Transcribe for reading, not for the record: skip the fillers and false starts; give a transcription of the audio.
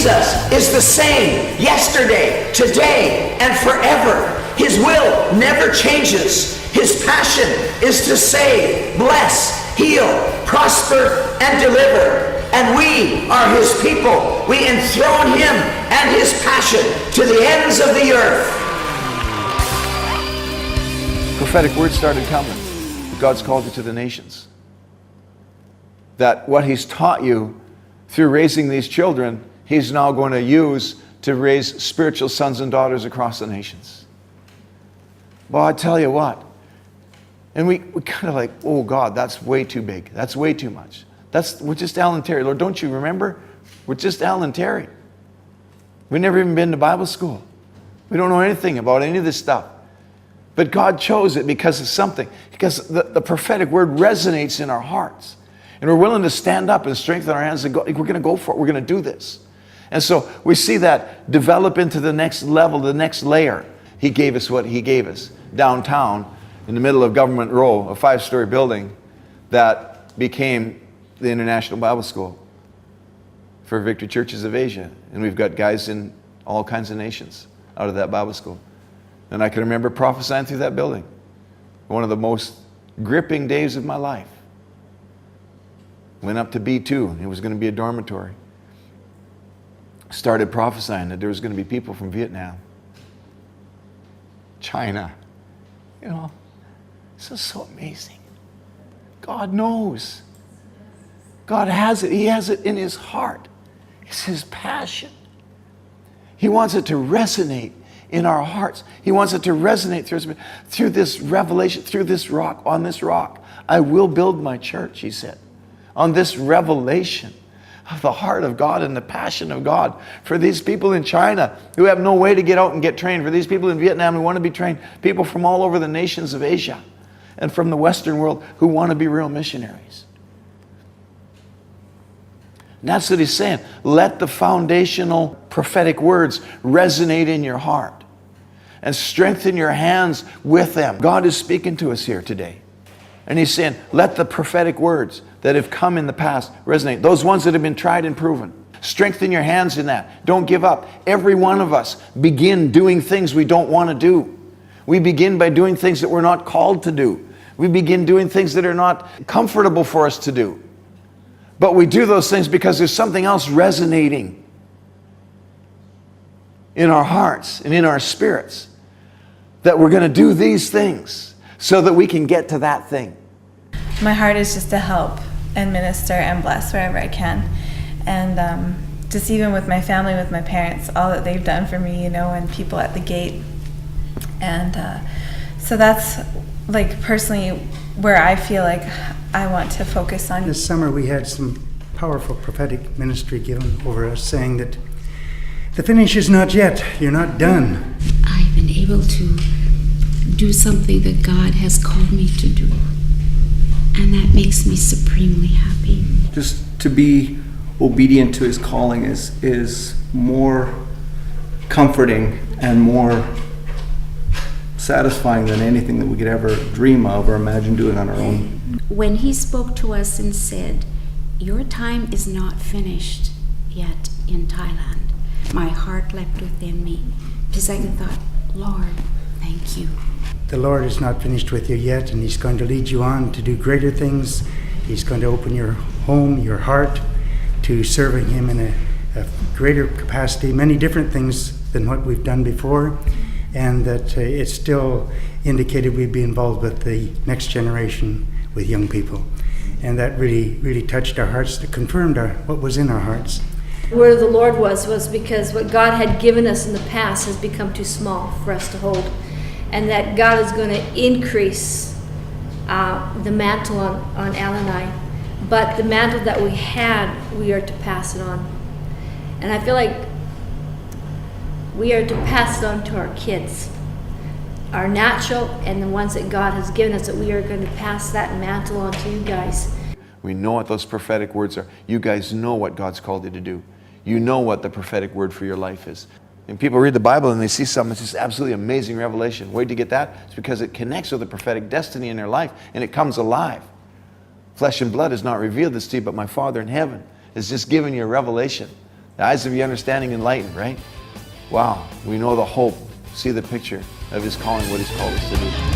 Jesus is the same yesterday, today, and forever. His will never changes. His passion is to save, bless, heal, prosper, and deliver. And we are his people. We enthrone him and his passion to the ends of the earth. Prophetic words started coming. God's called you to the nations. That what he's taught you through raising these children, he's now going to use to raise spiritual sons and daughters across the nations. Well, I tell you what. And we kind of like, oh God, that's way too big. That's way too much. We're just Al and Terry. Lord, don't you remember? We're just Al and Terry. We've never even been to Bible school. We don't know anything about any of this stuff. But God chose it because of something. Because the prophetic word resonates in our hearts. And we're willing to stand up and strengthen our hands and go, we're going to go for it. We're going to do this. And so we see that develop into the next level, the next layer. He gave us what he gave us. Downtown, in the middle of Government Row, a 5-story building that became the International Bible School for Victory Churches of Asia. And we've got guys in all kinds of nations out of that Bible school. And I can remember prophesying through that building. One of the most gripping days of my life. Went up to B2. It was going to be a dormitory. Started prophesying that there was going to be people from Vietnam, China. You know, this is so amazing. God knows. God has it. He has it in his heart. It's his passion. He wants it to resonate in our hearts. He wants it to resonate through this revelation, through this rock, on this rock. I will build my church, he said. On this revelation of the heart of God and the passion of God for these people in China who have no way to get out and get trained, for these people in Vietnam who want to be trained, people from all over the nations of Asia and from the Western world who want to be real missionaries. And that's what he's saying. Let the foundational prophetic words resonate in your heart and strengthen your hands with them. God is speaking to us here today. And he's saying, let the prophetic words that have come in the past resonate. Those ones that have been tried and proven. Strengthen your hands in that. Don't give up. Every one of us begin doing things we don't want to do. We begin by doing things that we're not called to do. We begin doing things that are not comfortable for us to do. But we do those things because there's something else resonating in our hearts and in our spirits. That we're going to do these things so that we can get to that thing. My heart is just to help and minister and bless wherever I can. And just even with my family, with my parents, all that they've done for me, you know, and people at the gate. And so that's like personally where I feel like I want to focus on. This summer we had some powerful prophetic ministry given over us saying that the finish is not yet, you're not done. I've been able to do something that God has called me to do. And that makes me supremely happy. Just to be obedient to his calling is more comforting and more satisfying than anything that we could ever dream of or imagine doing on our own. When he spoke to us and said, your time is not finished yet in Thailand, my heart leapt within me because I thought, Lord, thank you. The Lord is not finished with you yet, and he's going to lead you on to do greater things. He's going to open your home, your heart, to serving him in a greater capacity, many different things than what we've done before, and that it's still indicated we'd be involved with the next generation, with young people. And that really, really touched our hearts, that confirmed what was in our hearts. Where the Lord was because what God had given us in the past has become too small for us to hold. And that God is going to increase the mantle on Al and I. But the mantle that we had, we are to pass it on. And I feel like we are to pass it on to our kids. Our natural and the ones that God has given us, that we are going to pass that mantle on to you guys. We know what those prophetic words are. You guys know what God's called you to do. You know what the prophetic word for your life is. And people read the Bible and they see something, it's just absolutely amazing revelation. Where'd you get that? It's because it connects with the prophetic destiny in their life and it comes alive. Flesh and blood has not revealed this to you, but my Father in heaven has just given you a revelation The eyes of your understanding enlightened, right? Wow, we know the hope. See the picture of his calling, what he's called us to do.